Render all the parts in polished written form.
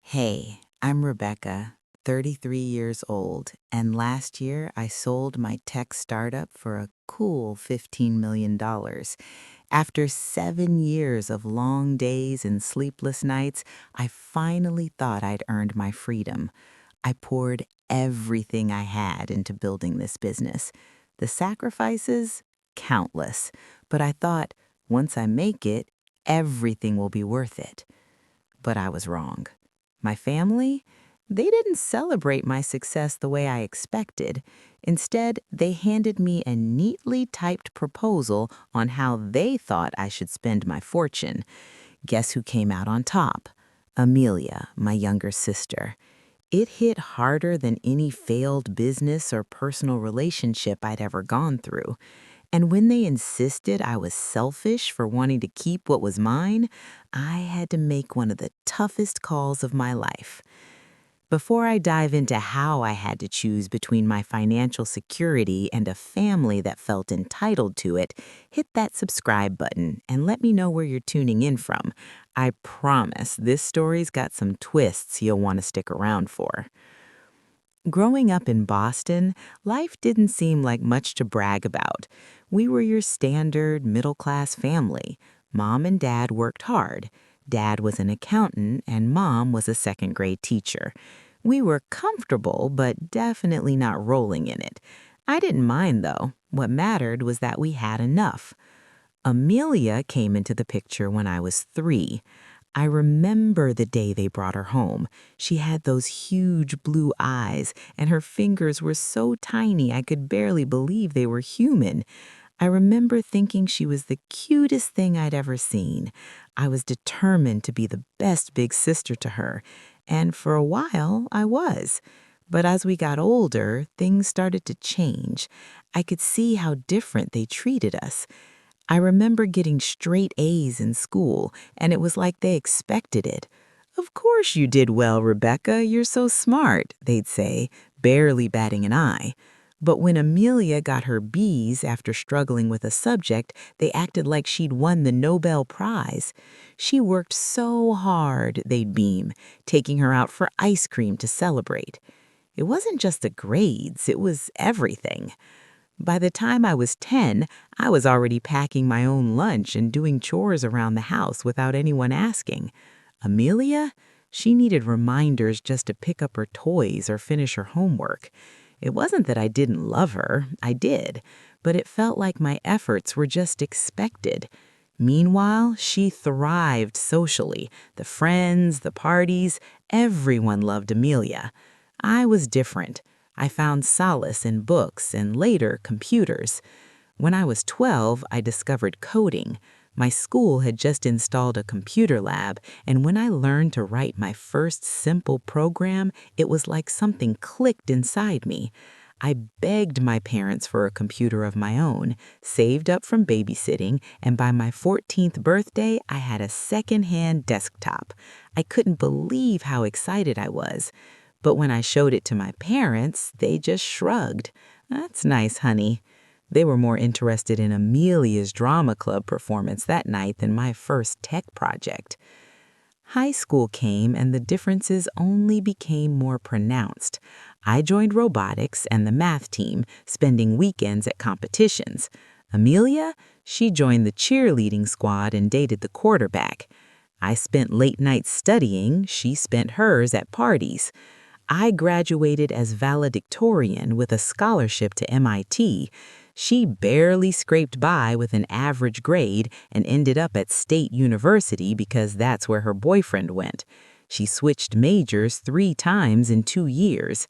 Hey, I'm Rebecca, 33 years old, and last year I sold my tech startup for a cool $15 million. After 7 years of long days and sleepless nights, I finally thought I'd earned my freedom. I poured everything I had into building this business. The sacrifices? Countless. But I thought, once I make it, everything will be worth it. But I was wrong. My family? They didn't celebrate my success the way I expected. Instead, they handed me a neatly typed proposal on how they thought I should spend my fortune. Guess who came out on top? Amelia, my younger sister. It hit harder than any failed business or personal relationship I'd ever gone through. And when they insisted I was selfish for wanting to keep what was mine, I had to make one of the toughest calls of my life. Before I dive into how I had to choose between my financial security and a family that felt entitled to it, hit that subscribe button and let me know where you're tuning in from. I promise this story's got some twists you'll want to stick around for. Growing up in Boston, life didn't seem like much to brag about. We were your standard middle-class family. Mom and Dad worked hard. Dad was an accountant and Mom was a second-grade teacher. We were comfortable, but definitely not rolling in it. I didn't mind, though. What mattered was that we had enough. Amelia came into the picture when I was 3. I remember the day they brought her home. She had those huge blue eyes, and her fingers were so tiny I could barely believe they were human. I remember thinking she was the cutest thing I'd ever seen. I was determined to be the best big sister to her, and for a while I was. But as we got older, things started to change. I could see how different they treated us. I remember getting straight A's in school, and it was like they expected it. "Of course you did well, Rebecca. You're so smart," they'd say, barely batting an eye. But when Amelia got her B's after struggling with a subject, they acted like she'd won the Nobel Prize. "She worked so hard," they'd beam, taking her out for ice cream to celebrate. It wasn't just the grades, it was everything. By the time I was 10, I was already packing my own lunch and doing chores around the house without anyone asking. Amelia? She needed reminders just to pick up her toys or finish her homework. It wasn't that I didn't love her, I did, but it felt like my efforts were just expected. Meanwhile, she thrived socially. The friends, the parties, everyone loved Amelia. I was different. I found solace in books and later computers. When I was 12, I discovered coding. My school had just installed a computer lab, and when I learned to write my first simple program, it was like something clicked inside me. I begged my parents for a computer of my own, saved up from babysitting, and by my 14th birthday, I had a second-hand desktop. I couldn't believe how excited I was. But when I showed it to my parents, they just shrugged. "That's nice, honey." They were more interested in Amelia's drama club performance that night than my first tech project. High school came and the differences only became more pronounced. I joined robotics and the math team, spending weekends at competitions. Amelia, she joined the cheerleading squad and dated the quarterback. I spent late nights studying, she spent hers at parties. I graduated as valedictorian with a scholarship to MIT. She barely scraped by with an average grade and ended up at State University because that's where her boyfriend went. She switched majors 3 times in 2 years.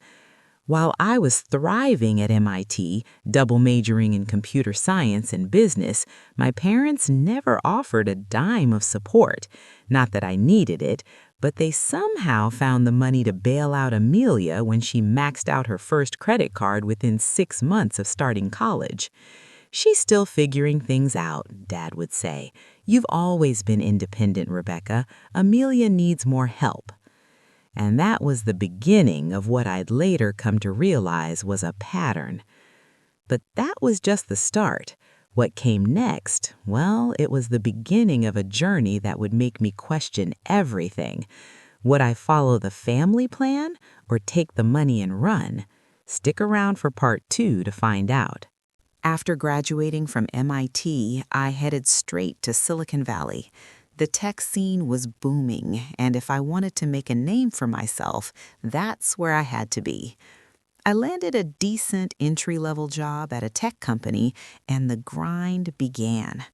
While I was thriving at MIT, double majoring in computer science and business, my parents never offered a dime of support. Not that I needed it, but they somehow found the money to bail out Amelia when she maxed out her first credit card within 6 months of starting college. "She's still figuring things out," Dad would say. "You've always been independent, Rebecca. Amelia needs more help." And that was the beginning of what I'd later come to realize was a pattern. But that was just the start. What came next? Well, it was the beginning of a journey that would make me question everything. Would I follow the family plan or take the money and run? Stick around for part 2 to find out. After graduating from MIT, I headed straight to Silicon Valley. The tech scene was booming, and if I wanted to make a name for myself, that's where I had to be. I landed a decent entry-level job at a tech company, and the grind began.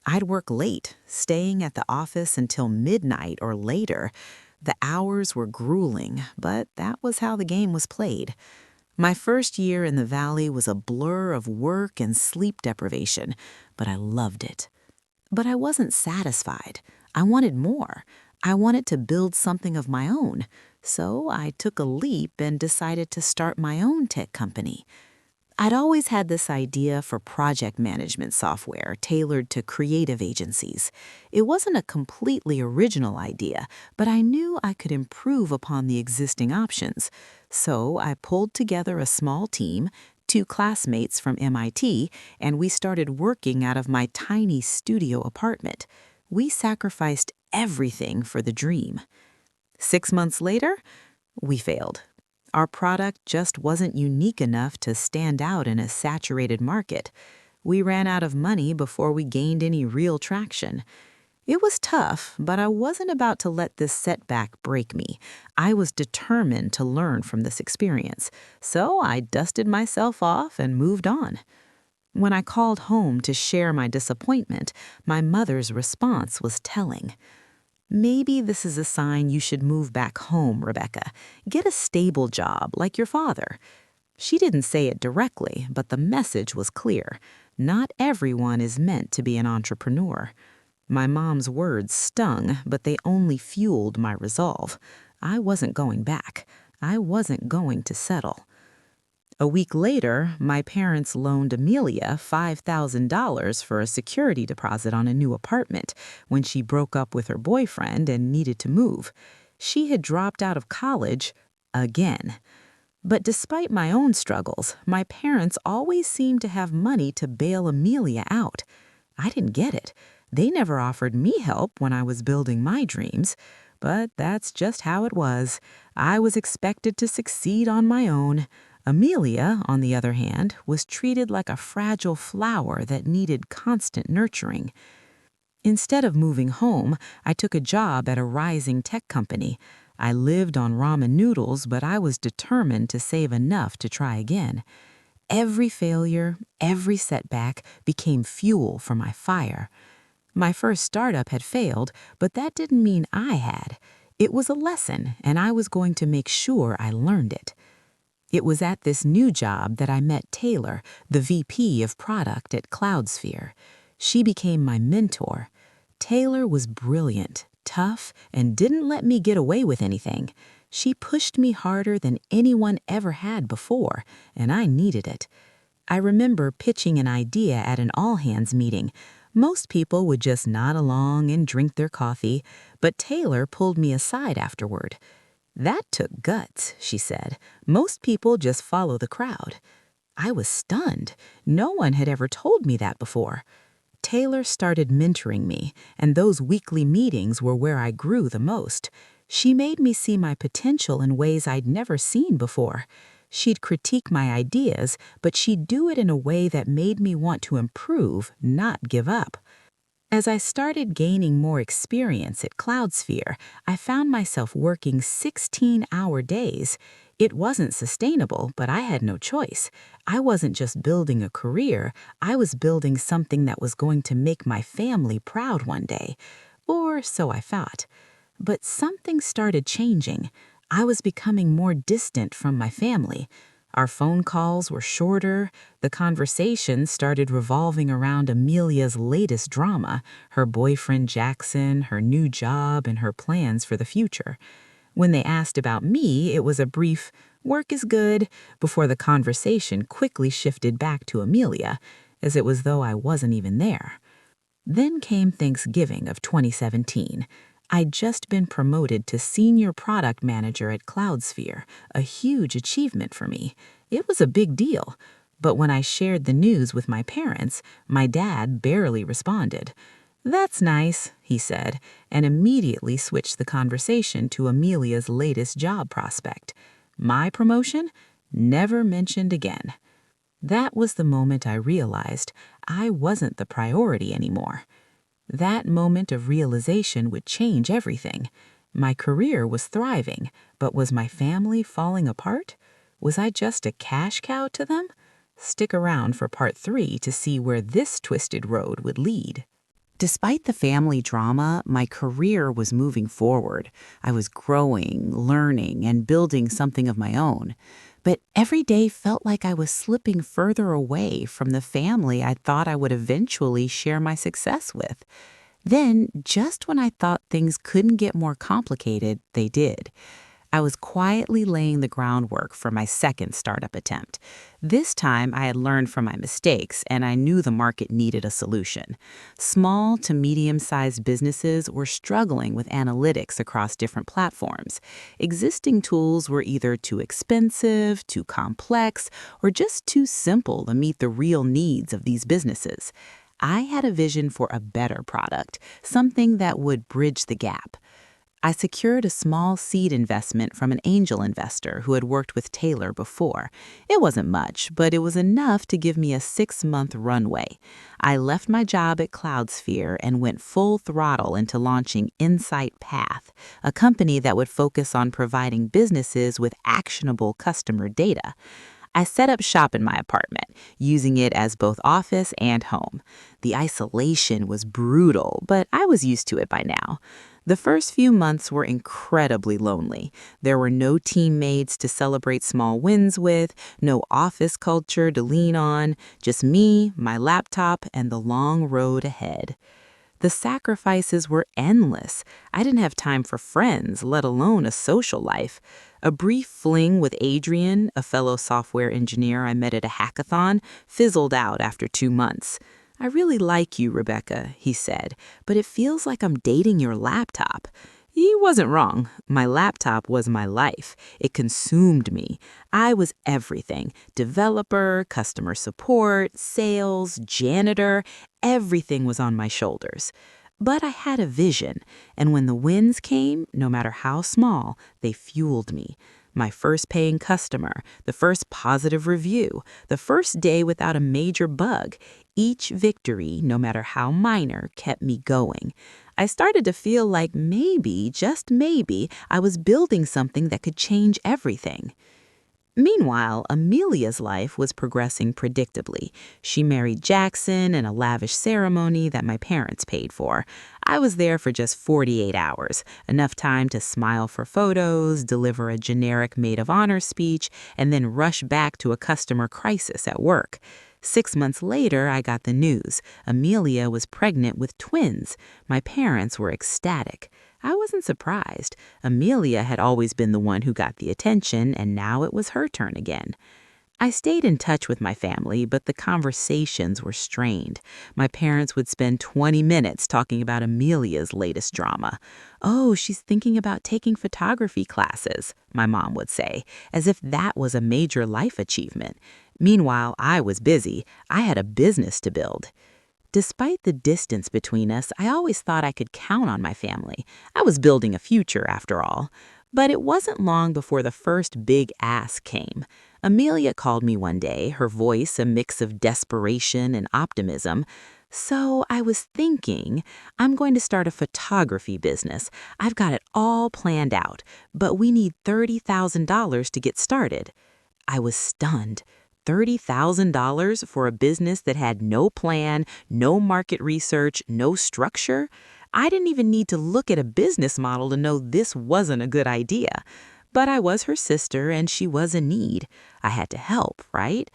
I'd work late, staying at the office until midnight or later. The hours were grueling, but that was how the game was played. My first year in the Valley was a blur of work and sleep deprivation, but I loved it. But I wasn't satisfied. I wanted more. I wanted to build something of my own. So I took a leap and decided to start my own tech company. I'd always had this idea for project management software tailored to creative agencies. It wasn't a completely original idea, but I knew I could improve upon the existing options. So I pulled together a small team, 2 classmates from MIT, and we started working out of my tiny studio apartment. We sacrificed everything for the dream. 6 months later, we failed. Our product just wasn't unique enough to stand out in a saturated market. We ran out of money before we gained any real traction. It was tough, but I wasn't about to let this setback break me. I was determined to learn from this experience, so I dusted myself off and moved on. When I called home to share my disappointment, my mother's response was telling. Maybe this is a sign you should move back home, Rebecca. Get a stable job like your father. She didn't say it directly, but the message was clear. Not everyone is meant to be an entrepreneur. My mom's words stung, but they only fueled my resolve. I wasn't going back. I wasn't going to settle. A week later, my parents loaned Amelia $5,000 for a security deposit on a new apartment when she broke up with her boyfriend and needed to move. She had dropped out of college again. But despite my own struggles, my parents always seemed to have money to bail Amelia out. I didn't get it. They never offered me help when I was building my dreams. But that's just how it was. I was expected to succeed on my own. Amelia, on the other hand, was treated like a fragile flower that needed constant nurturing. Instead of moving home, I took a job at a rising tech company. I lived on ramen noodles, but I was determined to save enough to try again. Every failure, every setback became fuel for my fire. My first startup had failed, but that didn't mean I had. It was a lesson, and I was going to make sure I learned it. It was at this new job that I met Taylor, the VP of product at Cloudsphere. She became my mentor. Taylor was brilliant, tough, and didn't let me get away with anything. She pushed me harder than anyone ever had before, and I needed it. I remember pitching an idea at an all-hands meeting. Most people would just nod along and drink their coffee, but Taylor pulled me aside afterward. "That took guts," she said. "Most people just follow the crowd." I was stunned. No one had ever told me that before. Taylor started mentoring me, and those weekly meetings were where I grew the most. She made me see my potential in ways I'd never seen before. She'd critique my ideas, but she'd do it in a way that made me want to improve, not give up. As I started gaining more experience at Cloudsphere, I found myself working 16-hour days. It wasn't sustainable, but I had no choice. I wasn't just building a career, I was building something that was going to make my family proud one day. Or so I thought. But something started changing. I was becoming more distant from my family. Our phone calls were shorter. The conversation started revolving around Amelia's latest drama, her boyfriend Jackson, her new job, and her plans for the future. When they asked about me, it was a brief, "Work is good," before the conversation quickly shifted back to Amelia, as it was though I wasn't even there. Then came Thanksgiving of 2017. I'd just been promoted to senior product manager at Cloudsphere, a huge achievement for me. It was a big deal. But when I shared the news with my parents, my dad barely responded. "That's nice," he said, and immediately switched the conversation to Amelia's latest job prospect. My promotion? Never mentioned again. That was the moment I realized I wasn't the priority anymore. That moment of realization would change everything. My career was thriving, but was my family falling apart? Was I just a cash cow to them? Stick around for part 3 to see where this twisted road would lead. Despite the family drama, my career was moving forward. I was growing, learning, and building something of my own. But every day felt like I was slipping further away from the family I thought I would eventually share my success with. Then, just when I thought things couldn't get more complicated, they did. I was quietly laying the groundwork for my second startup attempt. This time, I had learned from my mistakes, and I knew the market needed a solution. Small to medium-sized businesses were struggling with analytics across different platforms. Existing tools were either too expensive, too complex, or just too simple to meet the real needs of these businesses. I had a vision for a better product, something that would bridge the gap. I secured a small seed investment from an angel investor who had worked with Taylor before. It wasn't much, but it was enough to give me a 6-month runway. I left my job at Cloudsphere and went full throttle into launching Insight Path, a company that would focus on providing businesses with actionable customer data. I set up shop in my apartment, using it as both office and home. The isolation was brutal, but I was used to it by now. The first few months were incredibly lonely. There were no teammates to celebrate small wins with, no office culture to lean on, just me, my laptop, and the long road ahead. The sacrifices were endless. I didn't have time for friends, let alone a social life. A brief fling with Adrian, a fellow software engineer I met at a hackathon, fizzled out after 2 months. "I really like you, Rebecca," he said, "but it feels like I'm dating your laptop." He wasn't wrong. My laptop was my life. It consumed me. I was everything: developer, customer support, sales, janitor. Everything was on my shoulders. But I had a vision, and when the wins came, no matter how small, they fueled me. My first paying customer, the first positive review, the first day without a major bug. Each victory, no matter how minor, kept me going. I started to feel like maybe, just maybe, I was building something that could change everything. Meanwhile, Amelia's life was progressing predictably. She married Jackson in a lavish ceremony that my parents paid for. I was there for just 48 hours, enough time to smile for photos, deliver a generic maid of honor speech, and then rush back to a customer crisis at work. 6 months later, I got the news. Amelia was pregnant with twins. My parents were ecstatic. I wasn't surprised. Amelia had always been the one who got the attention, and now it was her turn again. I stayed in touch with my family, but the conversations were strained. My parents would spend 20 minutes talking about Amelia's latest drama. "Oh, she's thinking about taking photography classes," my mom would say, as if that was a major life achievement. Meanwhile, I was busy. I had a business to build. Despite the distance between us, I always thought I could count on my family. I was building a future, after all. But it wasn't long before the first big ask came. Amelia called me one day, her voice a mix of desperation and optimism. "So I was thinking, I'm going to start a photography business. I've got it all planned out, but we need $30,000 to get started." I was stunned. $30,000 for a business that had no plan, no market research, no structure? I didn't even need to look at a business model to know this wasn't a good idea. But I was her sister and she was in need. I had to help, right?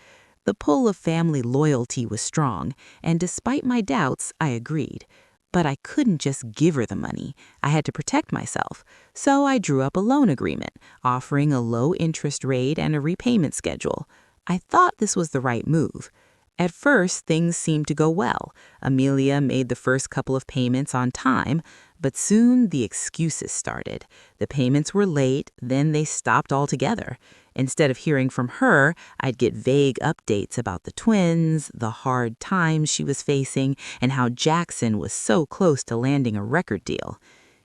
The pull of family loyalty was strong, and despite my doubts, I agreed. But I couldn't just give her the money. I had to protect myself. So I drew up a loan agreement, offering a low interest rate and a repayment schedule. I thought this was the right move. At first, things seemed to go well. Amelia made the first couple of payments on time, but soon the excuses started. The payments were late, then they stopped altogether. Instead of hearing from her, I'd get vague updates about the twins, the hard times she was facing, and how Jackson was so close to landing a record deal.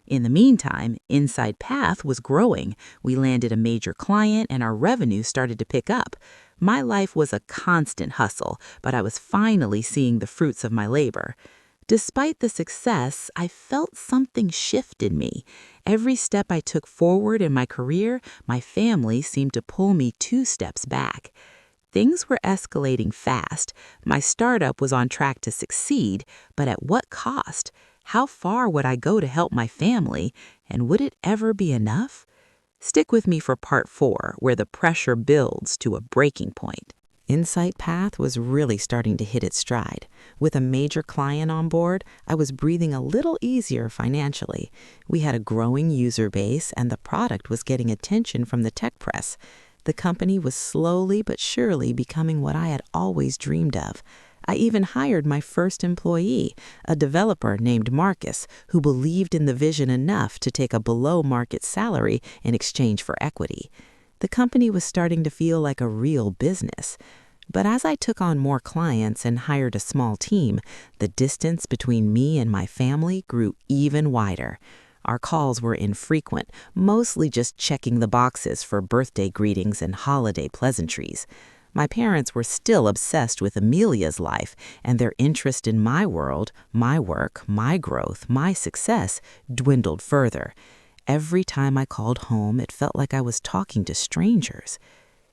In the meantime, Inside Path was growing. We landed a major client and our revenue started to pick up. My life was a constant hustle, but I was finally seeing the fruits of my labor. Despite the success, I felt something shift in me. Every step I took forward in my career, my family seemed to pull me 2 steps back. Things were escalating fast. My startup was on track to succeed, but at what cost? How far would I go to help my family? And would it ever be enough? Stick with me for part 4, where the pressure builds to a breaking point. Insight Path was really starting to hit its stride. With a major client on board, I was breathing a little easier financially. We had a growing user base, and the product was getting attention from the tech press. The company was slowly but surely becoming what I had always dreamed of. I even hired my first employee, a developer named Marcus, who believed in the vision enough to take a below-market salary in exchange for equity. The company was starting to feel like a real business. But as I took on more clients and hired a small team, the distance between me and my family grew even wider. Our calls were infrequent, mostly just checking the boxes for birthday greetings and holiday pleasantries. My parents were still obsessed with Amelia's life, and their interest in my world, my work, my growth, my success dwindled further. Every time I called home, it felt like I was talking to strangers.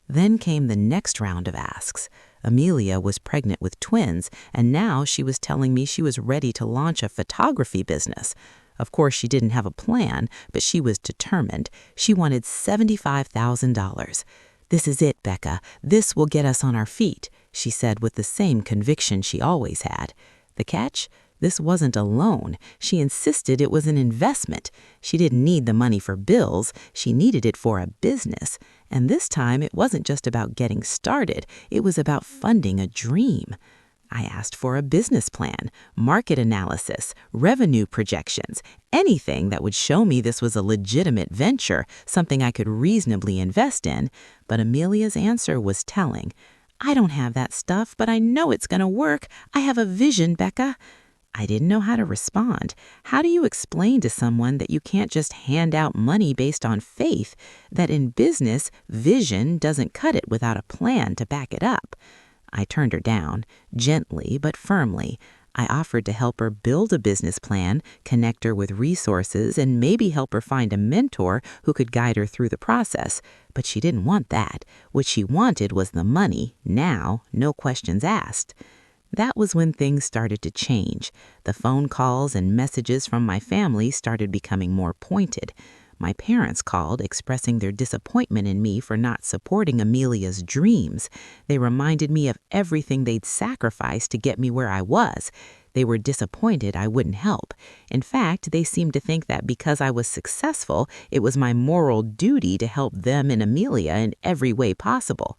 Then came the next round of asks. Amelia was pregnant with twins, and now she was telling me she was ready to launch a photography business. Of course, she didn't have a plan, but she was determined. She wanted $75,000. "This is it, Becca. This will get us on our feet," she said with the same conviction she always had. The catch? This wasn't a loan. She insisted it was an investment. She didn't need the money for bills. She needed it for a business. And this time, it wasn't just about getting started. It was about funding a dream. I asked for a business plan, market analysis, revenue projections, anything that would show me this was a legitimate venture, something I could reasonably invest in. But Amelia's answer was telling. "I don't have that stuff, but I know it's going to work. I have a vision, Becca." I didn't know how to respond. How do you explain to someone that you can't just hand out money based on faith, that in business, vision doesn't cut it without a plan to back it up? I turned her down, gently but firmly. I offered to help her build a business plan, connect her with resources, and maybe help her find a mentor who could guide her through the process. But she didn't want that. What she wanted was the money, now, no questions asked. That was when things started to change. The phone calls and messages from my family started becoming more pointed. My parents called, expressing their disappointment in me for not supporting Amelia's dreams. They reminded me of everything they'd sacrificed to get me where I was. They were disappointed I wouldn't help. In fact, they seemed to think that because I was successful, it was my moral duty to help them and Amelia in every way possible.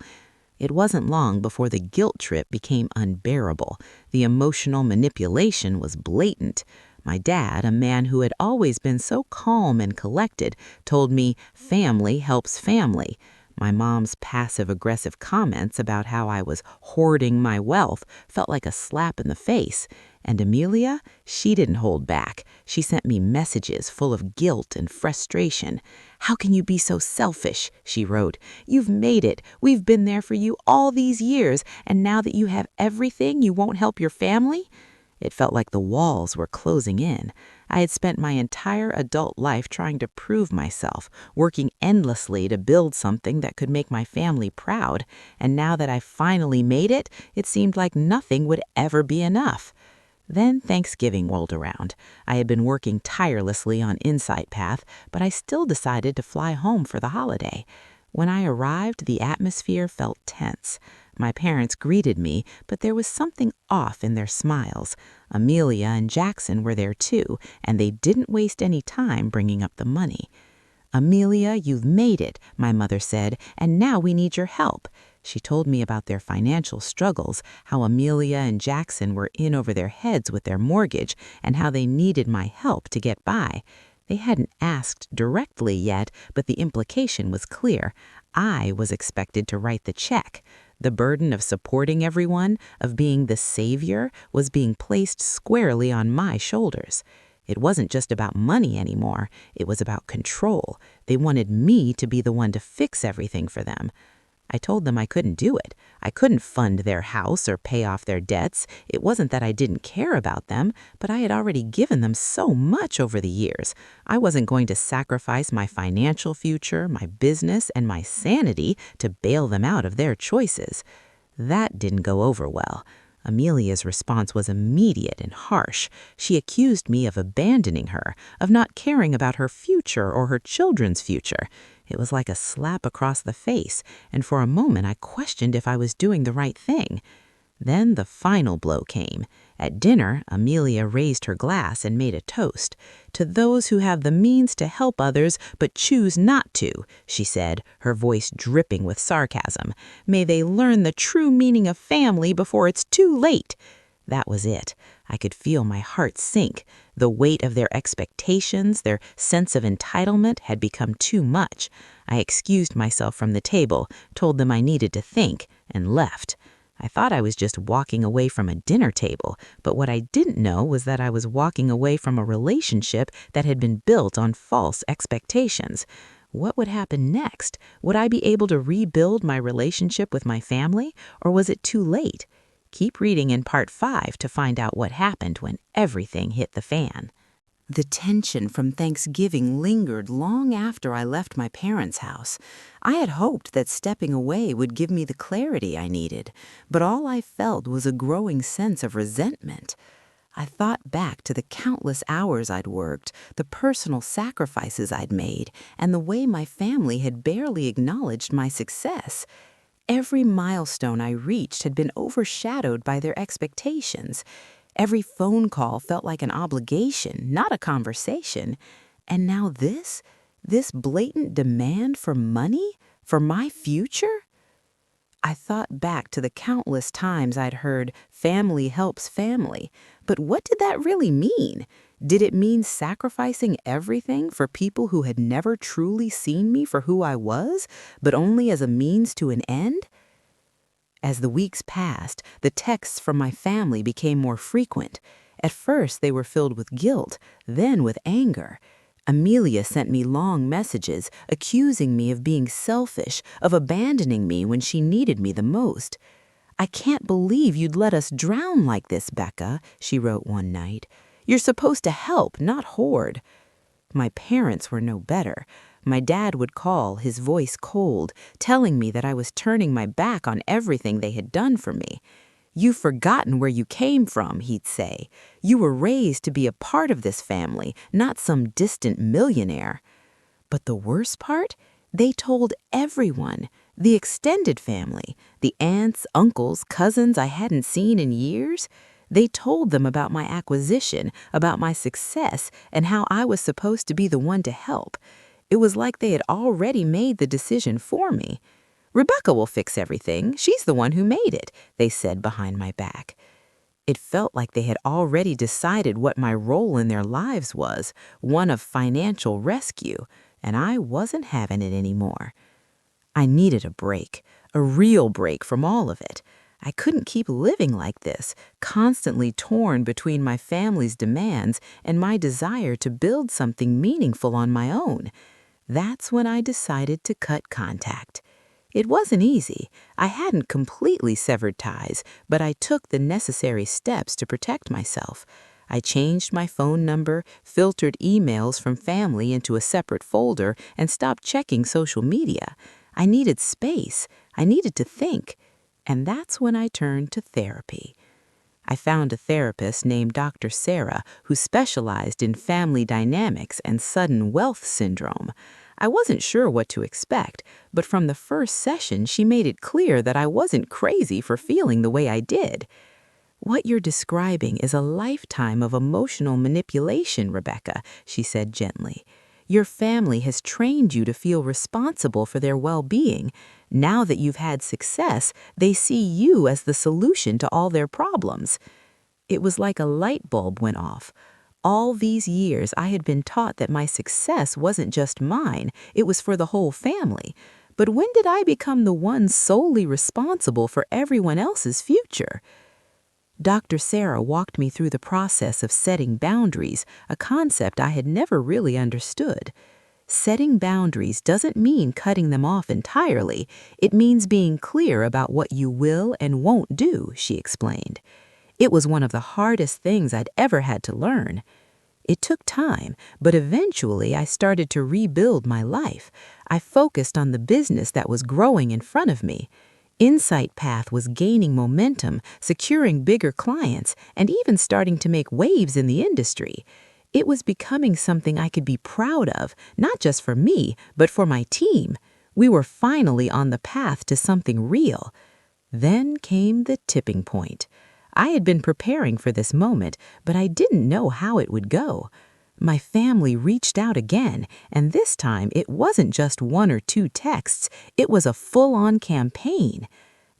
It wasn't long before the guilt trip became unbearable. The emotional manipulation was blatant. My dad, a man who had always been so calm and collected, told me family helps family. My mom's passive-aggressive comments about how I was hoarding my wealth felt like a slap in the face. And Amelia, she didn't hold back. She sent me messages full of guilt and frustration. "How can you be so selfish?" she wrote. "You've made it. We've been there for you all these years, and now that you have everything, you won't help your family?" It felt like the walls were closing in. I had spent my entire adult life trying to prove myself, working endlessly to build something that could make my family proud, and now that I finally made it, it seemed like nothing would ever be enough. Then Thanksgiving rolled around. I had been working tirelessly on Insight Path, but I still decided to fly home for the holiday. When I arrived, the atmosphere felt tense. My parents greeted me, but there was something off in their smiles. Amelia and Jackson were there too, and they didn't waste any time bringing up the money. "Amelia, you've made it," my mother said, "and now we need your help." She told me about their financial struggles, how Amelia and Jackson were in over their heads with their mortgage, and how they needed my help to get by. They hadn't asked directly yet, but the implication was clear. I was expected to write the check. The burden of supporting everyone, of being the savior, was being placed squarely on my shoulders. It wasn't just about money anymore. It was about control. They wanted me to be the one to fix everything for them. I told them I couldn't do it. I couldn't fund their house or pay off their debts. It wasn't that I didn't care about them, but I had already given them so much over the years. I wasn't going to sacrifice my financial future, my business, and my sanity to bail them out of their choices. That didn't go over well. Amelia's response was immediate and harsh. She accused me of abandoning her, of not caring about her future or her children's future. It was like a slap across the face, and for a moment I questioned if I was doing the right thing. Then the final blow came. At dinner, Amelia raised her glass and made a toast. "To those who have the means to help others but choose not to," she said, her voice dripping with sarcasm. "May they learn the true meaning of family before it's too late." That was it. I could feel my heart sink. The weight of their expectations, their sense of entitlement, had become too much. I excused myself from the table, told them I needed to think, and left. I thought I was just walking away from a dinner table, but what I didn't know was that I was walking away from a relationship that had been built on false expectations. What would happen next? Would I be able to rebuild my relationship with my family, or was it too late? Keep reading in part 5 to find out what happened when everything hit the fan. The tension from Thanksgiving lingered long after I left my parents' house. I had hoped that stepping away would give me the clarity I needed, but all I felt was a growing sense of resentment. I thought back to the countless hours I'd worked, the personal sacrifices I'd made, and the way my family had barely acknowledged my success. Every milestone I reached had been overshadowed by their expectations. Every phone call felt like an obligation, not a conversation. And now this blatant demand for money, for my future? I thought back to the countless times I'd heard family helps family. But what did that really mean? Did it mean sacrificing everything for people who had never truly seen me for who I was, but only as a means to an end? As the weeks passed, the texts from my family became more frequent. At first, they were filled with guilt, then with anger. Amelia sent me long messages accusing me of being selfish, of abandoning me when she needed me the most. "I can't believe you'd let us drown like this, Becca," she wrote one night. "You're supposed to help, not hoard." My parents were no better. My dad would call, his voice cold, telling me that I was turning my back on everything they had done for me. "You've forgotten where you came from," he'd say. "You were raised to be a part of this family, not some distant millionaire." But the worst part? They told everyone, the extended family, the aunts, uncles, cousins I hadn't seen in years. They told them about my acquisition, about my success, and how I was supposed to be the one to help. It was like they had already made the decision for me. "Rebecca will fix everything. She's the one who made it," they said behind my back. It felt like they had already decided what my role in their lives was, one of financial rescue, and I wasn't having it anymore. I needed a break, a real break from all of it. I couldn't keep living like this, constantly torn between my family's demands and my desire to build something meaningful on my own. That's when I decided to cut contact. It wasn't easy. I hadn't completely severed ties, but I took the necessary steps to protect myself. I changed my phone number, filtered emails from family into a separate folder, and stopped checking social media. I needed space. I needed to think. And that's when I turned to therapy. I found a therapist named Dr. Sarah who specialized in family dynamics and sudden wealth syndrome. I wasn't sure what to expect, but from the first session she made it clear that I wasn't crazy for feeling the way I did. "What you're describing is a lifetime of emotional manipulation, Rebecca," she said gently. "Your family has trained you to feel responsible for their well-being. Now that you've had success, they see you as the solution to all their problems." It was like a light bulb went off. All these years, I had been taught that my success wasn't just mine, it was for the whole family. But when did I become the one solely responsible for everyone else's future? Dr. Sarah walked me through the process of setting boundaries, a concept I had never really understood. Setting boundaries doesn't mean cutting them off entirely. It means being clear about what you will and won't do, she explained. It was one of the hardest things I'd ever had to learn. It took time, but eventually I started to rebuild my life. I focused on the business that was growing in front of me. Insight Path was gaining momentum, securing bigger clients, and even starting to make waves in the industry. It was becoming something I could be proud of, not just for me, but for my team. We were finally on the path to something real. Then came the tipping point. I had been preparing for this moment, but I didn't know how it would go. My family reached out again, and this time it wasn't just one or two texts, it was a full-on campaign.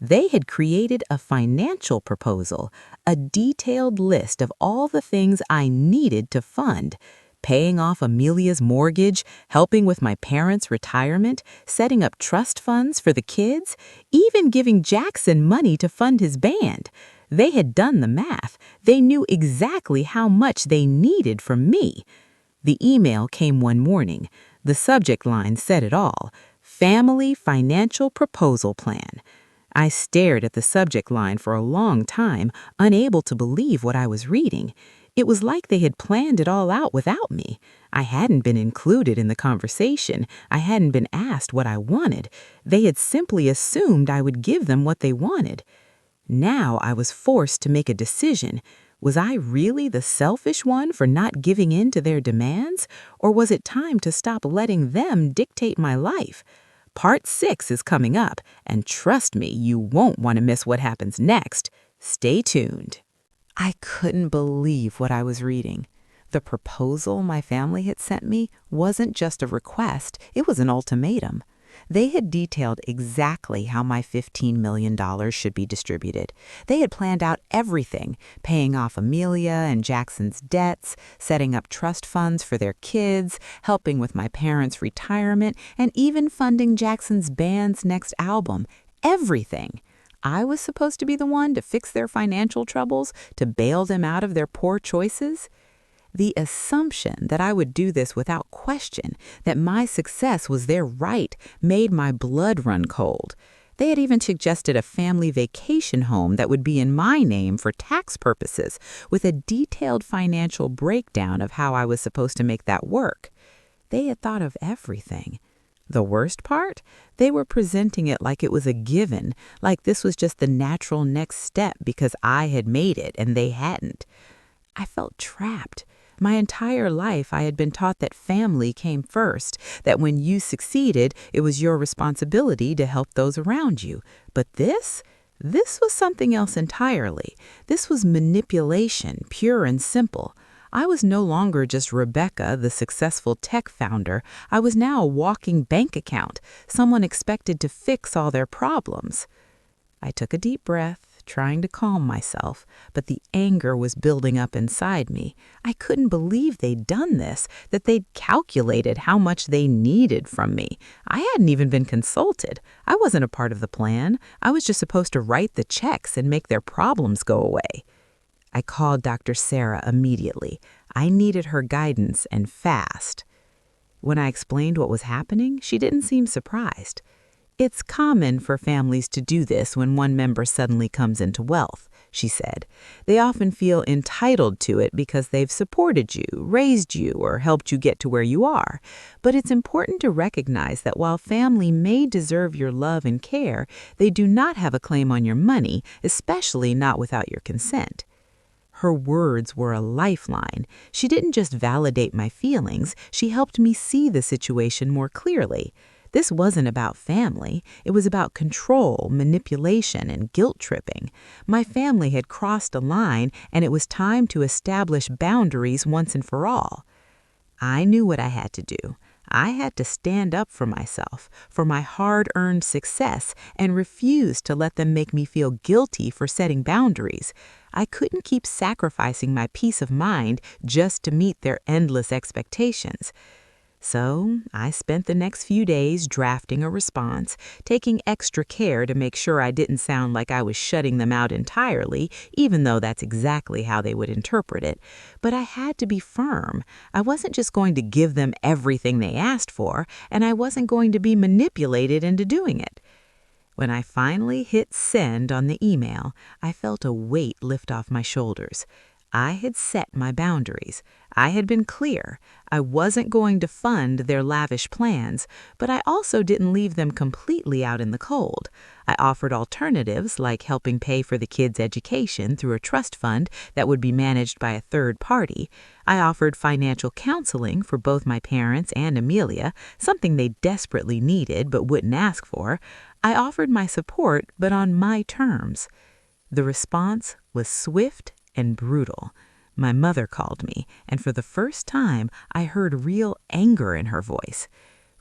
They had created a financial proposal, a detailed list of all the things I needed to fund. Paying off Amelia's mortgage, helping with my parents' retirement, setting up trust funds for the kids, even giving Jackson money to fund his band. They had done the math. They knew exactly how much they needed from me. The email came one morning. The subject line said it all: Family Financial Proposal Plan. I stared at the subject line for a long time, unable to believe what I was reading. It was like they had planned it all out without me. I hadn't been included in the conversation. I hadn't been asked what I wanted. They had simply assumed I would give them what they wanted. Now I was forced to make a decision. Was I really the selfish one for not giving in to their demands? Or was it time to stop letting them dictate my life? Part 6 is coming up, and trust me, you won't want to miss what happens next. Stay tuned. I couldn't believe what I was reading. The proposal my family had sent me wasn't just a request, it was an ultimatum. They had detailed exactly how my $15 million should be distributed. They had planned out everything, paying off Amelia and Jackson's debts, setting up trust funds for their kids, helping with my parents' retirement, and even funding Jackson's band's next album. Everything. I was supposed to be the one to fix their financial troubles, to bail them out of their poor choices. The assumption that I would do this without question, that my success was their right, made my blood run cold. They had even suggested a family vacation home that would be in my name for tax purposes, with a detailed financial breakdown of how I was supposed to make that work. They had thought of everything. The worst part? They were presenting it like it was a given, like this was just the natural next step because I had made it and they hadn't. I felt trapped. My entire life I had been taught that family came first, that when you succeeded, it was your responsibility to help those around you. But this was something else entirely. This was manipulation, pure and simple. I was no longer just Rebecca, the successful tech founder. I was now a walking bank account, someone expected to fix all their problems. I took a deep breath, trying to calm myself, but the anger was building up inside me. I couldn't believe they'd done this, that they'd calculated how much they needed from me. I hadn't even been consulted. I wasn't a part of the plan. I was just supposed to write the checks and make their problems go away. I called Dr. Sarah immediately. I needed her guidance and fast. When I explained what was happening, she didn't seem surprised. It's common for families to do this when one member suddenly comes into wealth, she said. They often feel entitled to it because they've supported you, raised you, or helped you get to where you are. But it's important to recognize that while family may deserve your love and care, they do not have a claim on your money, especially not without your consent. Her words were a lifeline. She didn't just validate my feelings, she helped me see the situation more clearly. This wasn't about family. It was about control, manipulation, and guilt-tripping. My family had crossed a line, and it was time to establish boundaries once and for all. I knew what I had to do. I had to stand up for myself, for my hard-earned success, and refuse to let them make me feel guilty for setting boundaries. I couldn't keep sacrificing my peace of mind just to meet their endless expectations. So I spent the next few days drafting a response, taking extra care to make sure I didn't sound like I was shutting them out entirely, even though that's exactly how they would interpret it. But I had to be firm. I wasn't just going to give them everything they asked for, and I wasn't going to be manipulated into doing it. When I finally hit send on the email, I felt a weight lift off my shoulders. I had set my boundaries. I had been clear. I wasn't going to fund their lavish plans, but I also didn't leave them completely out in the cold. I offered alternatives like helping pay for the kids' education through a trust fund that would be managed by a third party. I offered financial counseling for both my parents and Amelia, something they desperately needed but wouldn't ask for. I offered my support, but on my terms. The response was swift and brutal. My mother called me, and for the first time, I heard real anger in her voice.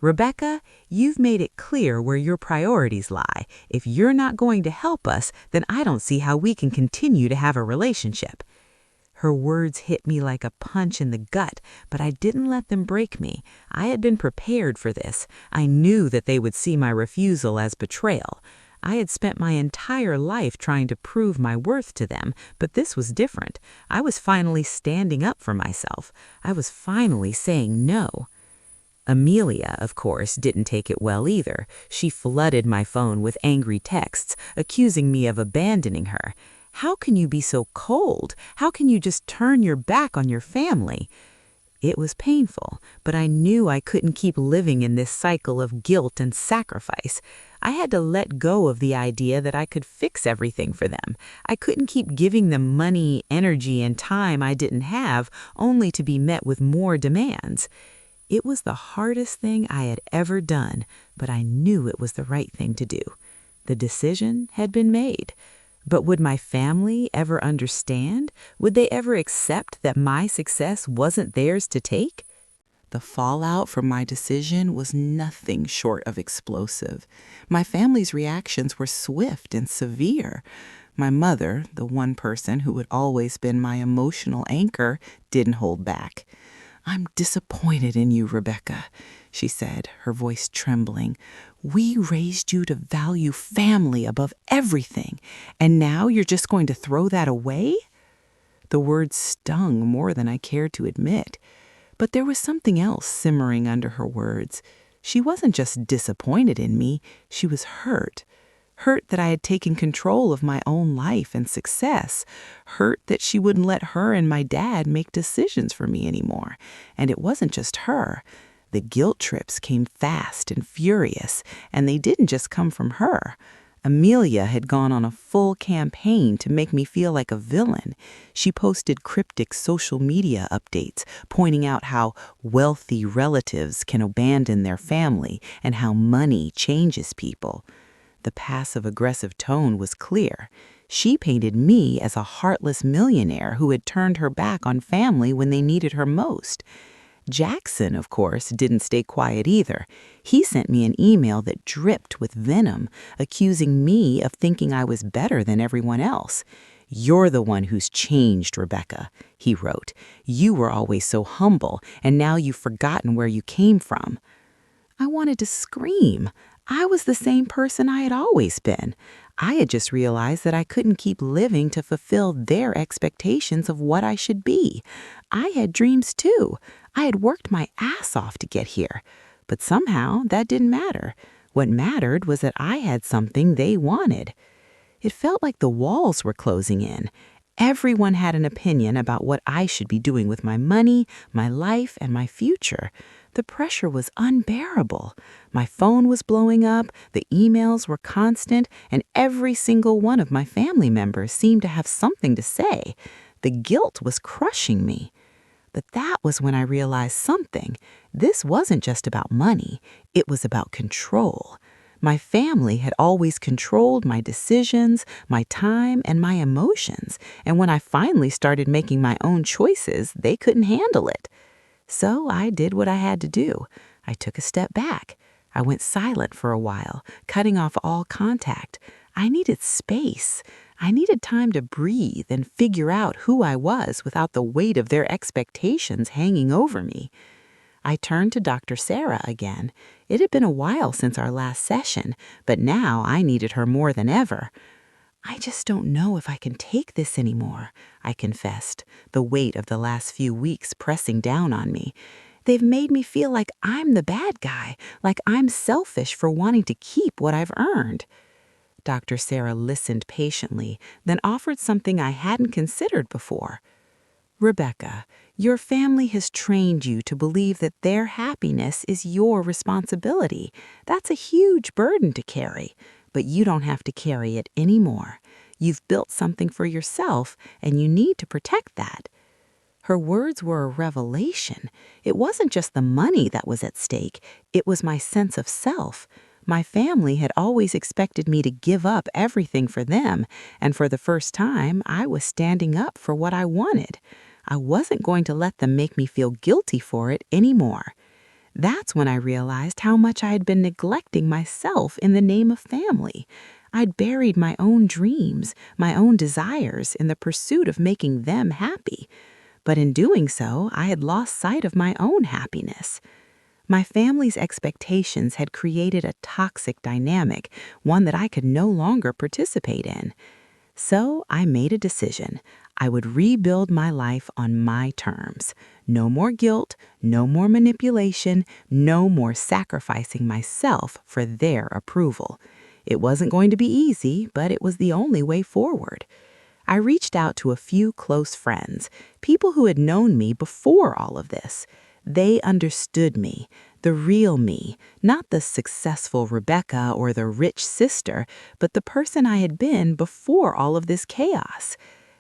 "Rebecca, you've made it clear where your priorities lie. If you're not going to help us, then I don't see how we can continue to have a relationship." Her words hit me like a punch in the gut, but I didn't let them break me. I had been prepared for this. I knew that they would see my refusal as betrayal. I had spent my entire life trying to prove my worth to them, but this was different. I was finally standing up for myself. I was finally saying no. Amelia, of course, didn't take it well either. She flooded my phone with angry texts, accusing me of abandoning her. "How can you be so cold? How can you just turn your back on your family?" It was painful, but I knew I couldn't keep living in this cycle of guilt and sacrifice. I had to let go of the idea that I could fix everything for them. I couldn't keep giving them money, energy, and time I didn't have, only to be met with more demands. It was the hardest thing I had ever done, but I knew it was the right thing to do. The decision had been made. But would my family ever understand? Would they ever accept that my success wasn't theirs to take? The fallout from my decision was nothing short of explosive. My family's reactions were swift and severe. My mother, the one person who had always been my emotional anchor, didn't hold back. "I'm disappointed in you, Rebecca," she said, her voice trembling. "We raised you to value family above everything, and now you're just going to throw that away?" The words stung more than I cared to admit. But there was something else simmering under her words. She wasn't just disappointed in me, she was hurt. Hurt that I had taken control of my own life and success. Hurt that she wouldn't let her and my dad make decisions for me anymore. And it wasn't just her. The guilt trips came fast and furious, and they didn't just come from her. Amelia had gone on a full campaign to make me feel like a villain. She posted cryptic social media updates, pointing out how wealthy relatives can abandon their family and how money changes people. The passive-aggressive tone was clear. She painted me as a heartless millionaire who had turned her back on family when they needed her most. Jackson, of course, didn't stay quiet either. He sent me an email that dripped with venom, accusing me of thinking I was better than everyone else. "You're the one who's changed, Rebecca," he wrote. "You were always so humble, and now you've forgotten where you came from." I wanted to scream. I was the same person I had always been. I had just realized that I couldn't keep living to fulfill their expectations of what I should be. I had dreams too. I had worked my ass off to get here. But somehow that didn't matter. What mattered was that I had something they wanted. It felt like the walls were closing in. Everyone had an opinion about what I should be doing with my money, my life, and my future. The pressure was unbearable. My phone was blowing up, the emails were constant, and every single one of my family members seemed to have something to say. The guilt was crushing me. But that was when I realized something. This wasn't just about money. It was about control. My family had always controlled my decisions, my time, and my emotions. And when I finally started making my own choices, they couldn't handle it. So I did what I had to do. I took a step back. I went silent for a while, cutting off all contact. I needed space. I needed time to breathe and figure out who I was without the weight of their expectations hanging over me. I turned to Dr. Sarah again. It had been a while since our last session, but now I needed her more than ever. I just don't know if I can take this anymore, I confessed, the weight of the last few weeks pressing down on me. They've made me feel like I'm the bad guy, like I'm selfish for wanting to keep what I've earned. Dr. Sarah listened patiently, then offered something I hadn't considered before. Rebecca, your family has trained you to believe that their happiness is your responsibility. That's a huge burden to carry, but you don't have to carry it anymore. You've built something for yourself, and you need to protect that. Her words were a revelation. It wasn't just the money that was at stake, it was my sense of self. My family had always expected me to give up everything for them, and for the first time, I was standing up for what I wanted. I wasn't going to let them make me feel guilty for it anymore. That's when I realized how much I had been neglecting myself in the name of family. I'd buried my own dreams, my own desires in the pursuit of making them happy. But in doing so, I had lost sight of my own happiness. My family's expectations had created a toxic dynamic, one that I could no longer participate in. So I made a decision. I would rebuild my life on my terms. No more guilt, no more manipulation, no more sacrificing myself for their approval. It wasn't going to be easy, but it was the only way forward. I reached out to a few close friends, people who had known me before all of this. They understood me, the real me, not the successful Rebecca or the rich sister, but the person I had been before all of this chaos.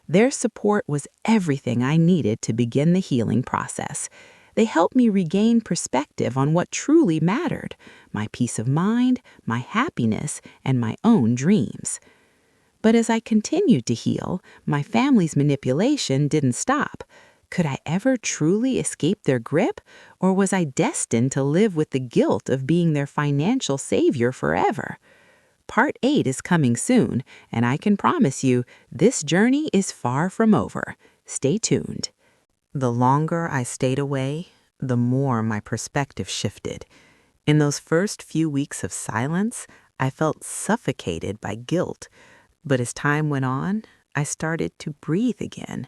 Their support was everything I needed to begin the healing process. They helped me regain perspective on what truly mattered, my peace of mind, my happiness, and my own dreams. But as I continued to heal, my family's manipulation didn't stop. Could I ever truly escape their grip, or was I destined to live with the guilt of being their financial savior forever? Part 8 is coming soon, and I can promise you this journey is far from over. Stay tuned. The longer I stayed away, the more my perspective shifted. In those first few weeks of silence, I felt suffocated by guilt. But as time went on, I started to breathe again.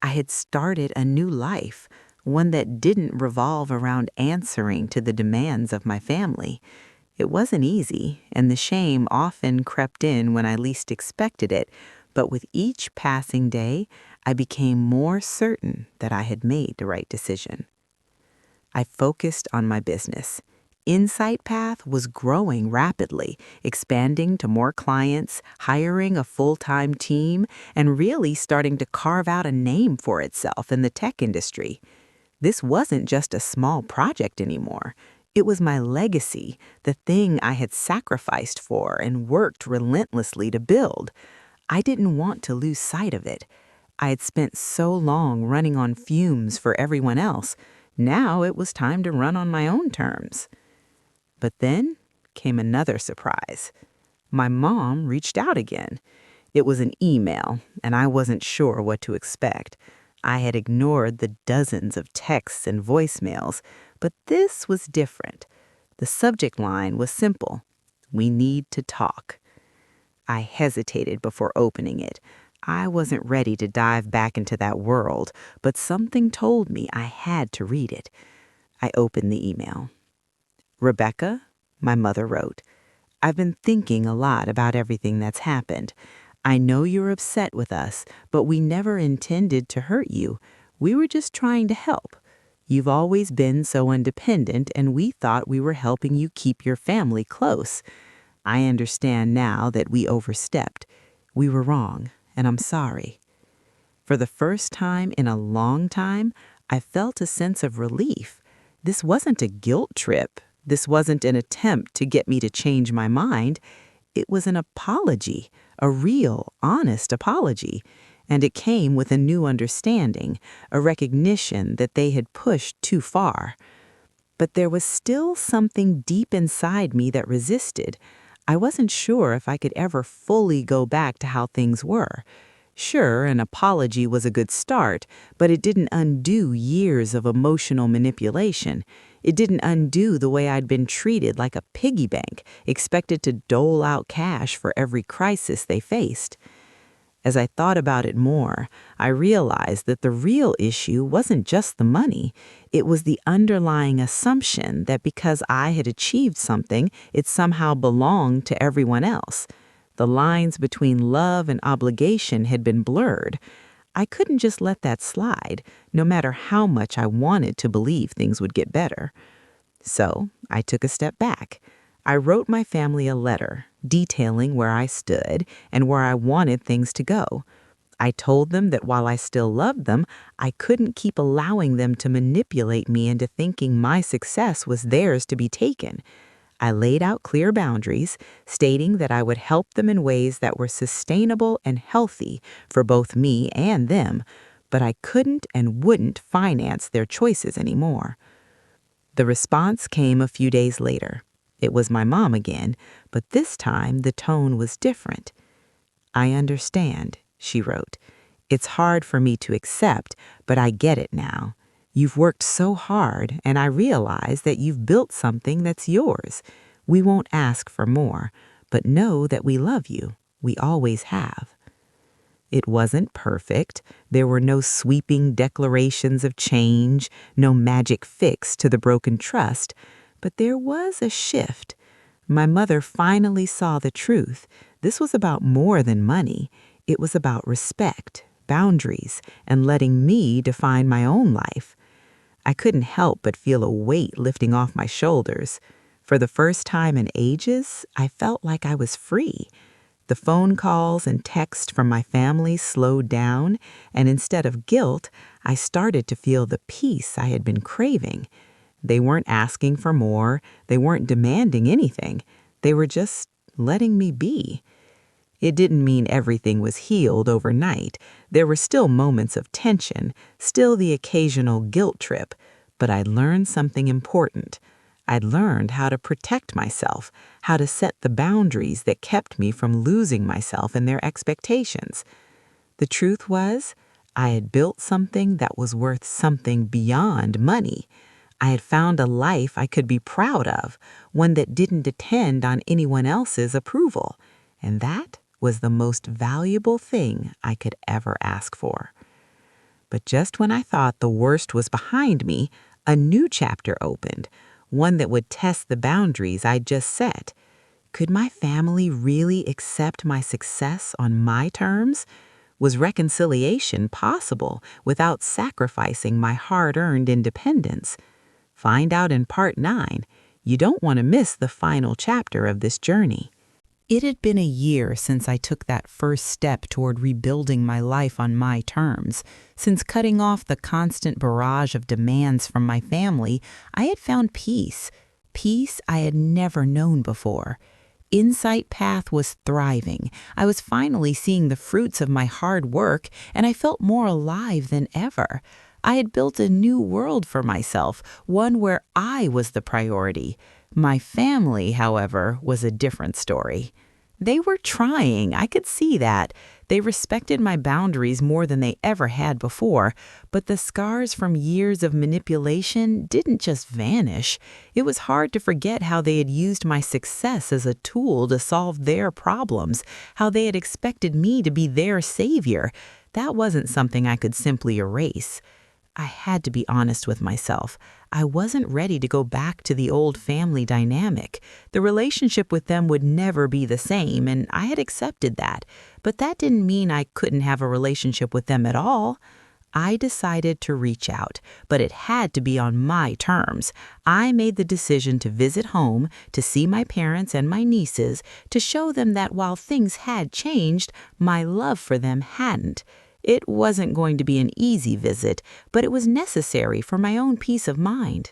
I had started a new life, one that didn't revolve around answering to the demands of my family. It wasn't easy, and the shame often crept in when I least expected it, but with each passing day, I became more certain that I had made the right decision. I focused on my business. Insight Path was growing rapidly, expanding to more clients, hiring a full-time team, and really starting to carve out a name for itself in the tech industry. This wasn't just a small project anymore. It was my legacy, the thing I had sacrificed for and worked relentlessly to build. I didn't want to lose sight of it. I had spent so long running on fumes for everyone else. Now it was time to run on my own terms. But then came another surprise. My mom reached out again. It was an email, and I wasn't sure what to expect. I had ignored the dozens of texts and voicemails, but this was different. The subject line was simple: "We need to talk." I hesitated before opening it. I wasn't ready to dive back into that world, but something told me I had to read it. I opened the email. "Rebecca," my mother wrote, "I've been thinking a lot about everything that's happened. I know you're upset with us, but we never intended to hurt you. We were just trying to help. You've always been so independent, and we thought we were helping you keep your family close. I understand now that we overstepped. We were wrong, and I'm sorry." For the first time in a long time, I felt a sense of relief. This wasn't a guilt trip. This wasn't an attempt to get me to change my mind. It was an apology, a real, honest apology. And it came with a new understanding, a recognition that they had pushed too far. But there was still something deep inside me that resisted. I wasn't sure if I could ever fully go back to how things were. Sure, an apology was a good start, but it didn't undo years of emotional manipulation. It didn't undo the way I'd been treated like a piggy bank, expected to dole out cash for every crisis they faced. As I thought about it more, I realized that the real issue wasn't just the money. It was the underlying assumption that because I had achieved something, it somehow belonged to everyone else. The lines between love and obligation had been blurred. I couldn't just let that slide, no matter how much I wanted to believe things would get better. So I took a step back. I wrote my family a letter detailing where I stood and where I wanted things to go. I told them that while I still loved them, I couldn't keep allowing them to manipulate me into thinking my success was theirs to be taken. I laid out clear boundaries, stating that I would help them in ways that were sustainable and healthy for both me and them, but I couldn't and wouldn't finance their choices anymore. The response came a few days later. It was my mom again, but this time the tone was different. "I understand," she wrote. "It's hard for me to accept, but I get it now. You've worked so hard, and I realize that you've built something that's yours. We won't ask for more, but know that we love you. We always have." It wasn't perfect. There were no sweeping declarations of change, no magic fix to the broken trust, but there was a shift. My mother finally saw the truth. This was about more than money. It was about respect, boundaries, and letting me define my own life. I couldn't help but feel a weight lifting off my shoulders. For the first time in ages, I felt like I was free. The phone calls and texts from my family slowed down, and instead of guilt, I started to feel the peace I had been craving. They weren't asking for more, they weren't demanding anything. They were just letting me be. It didn't mean everything was healed overnight. There were still moments of tension, still the occasional guilt trip, but I'd learned something important. I'd learned how to protect myself, how to set the boundaries that kept me from losing myself in their expectations. The truth was, I had built something that was worth something beyond money. I had found a life I could be proud of, one that didn't depend on anyone else's approval. And that was the most valuable thing I could ever ask for. But just when I thought the worst was behind me, a new chapter opened, one that would test the boundaries I'd just set. Could my family really accept my success on my terms? Was reconciliation possible without sacrificing my hard-earned independence? Find out in Part 9. You don't want to miss the final chapter of this journey. It had been a year since I took that first step toward rebuilding my life on my terms. Since cutting off the constant barrage of demands from my family, I had found peace I had never known before. Insight Path was thriving. I was finally seeing the fruits of my hard work, and I felt more alive than ever. I had built a new world for myself, one where I was the priority. My family, however, was a different story. They were trying, I could see that. They respected my boundaries more than they ever had before, but the scars from years of manipulation didn't just vanish. It was hard to forget how they had used my success as a tool to solve their problems, how they had expected me to be their savior. That wasn't something I could simply erase. I had to be honest with myself. I wasn't ready to go back to the old family dynamic. The relationship with them would never be the same, and I had accepted that. But that didn't mean I couldn't have a relationship with them at all. I decided to reach out, but it had to be on my terms. I made the decision to visit home, to see my parents and my nieces, to show them that while things had changed, my love for them hadn't. It wasn't going to be an easy visit, but it was necessary for my own peace of mind.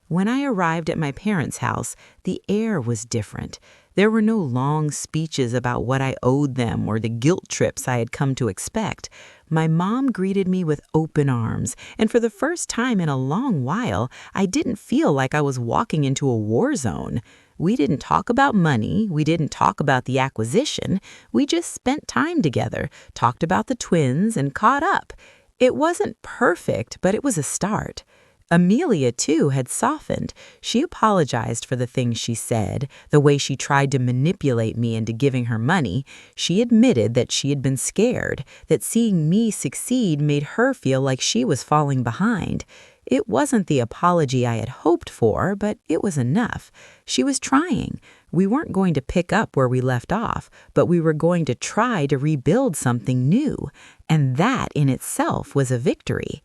When I arrived at my parents' house, the air was different. There were no long speeches about what I owed them or the guilt trips I had come to expect. My mom greeted me with open arms, and for the first time in a long while, I didn't feel like I was walking into a war zone. We didn't talk about money. We didn't talk about the acquisition. We just spent time together, talked about the twins, and caught up. It wasn't perfect, but it was a start. Amelia, too, had softened. She apologized for the things she said, the way she tried to manipulate me into giving her money. She admitted that she had been scared, that seeing me succeed made her feel like she was falling behind. It wasn't the apology I had hoped for, but it was enough. She was trying. We weren't going to pick up where we left off, but we were going to try to rebuild something new. And that in itself was a victory.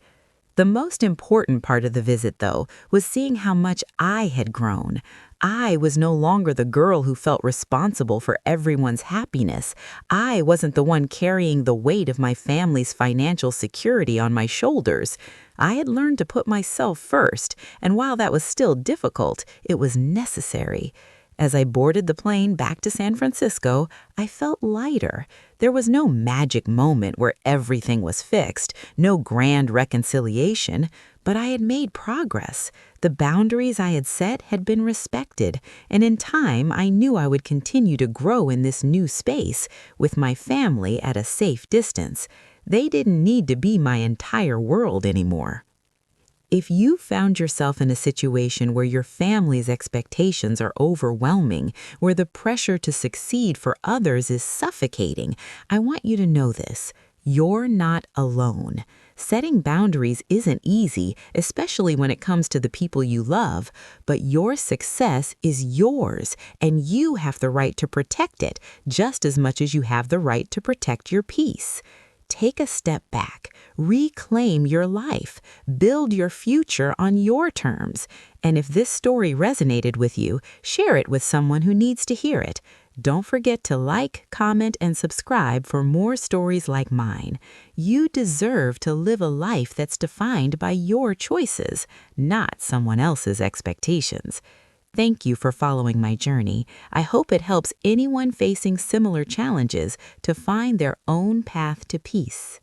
The most important part of the visit, though, was seeing how much I had grown. I was no longer the girl who felt responsible for everyone's happiness. I wasn't the one carrying the weight of my family's financial security on my shoulders. I had learned to put myself first, and while that was still difficult, it was necessary. As I boarded the plane back to San Francisco, I felt lighter. There was no magic moment where everything was fixed, no grand reconciliation, but I had made progress. The boundaries I had set had been respected, and in time I knew I would continue to grow in this new space, with my family at a safe distance. They didn't need to be my entire world anymore. If you found yourself in a situation where your family's expectations are overwhelming, where the pressure to succeed for others is suffocating, I want you to know this. You're not alone. Setting boundaries isn't easy, especially when it comes to the people you love, but your success is yours, and you have the right to protect it just as much as you have the right to protect your peace. Take a step back, reclaim your life, build your future on your terms. And if this story resonated with you, share it with someone who needs to hear it. Don't forget to like, comment, and subscribe for more stories like mine. You deserve to live a life that's defined by your choices, not someone else's expectations. Thank you for following my journey. I hope it helps anyone facing similar challenges to find their own path to peace.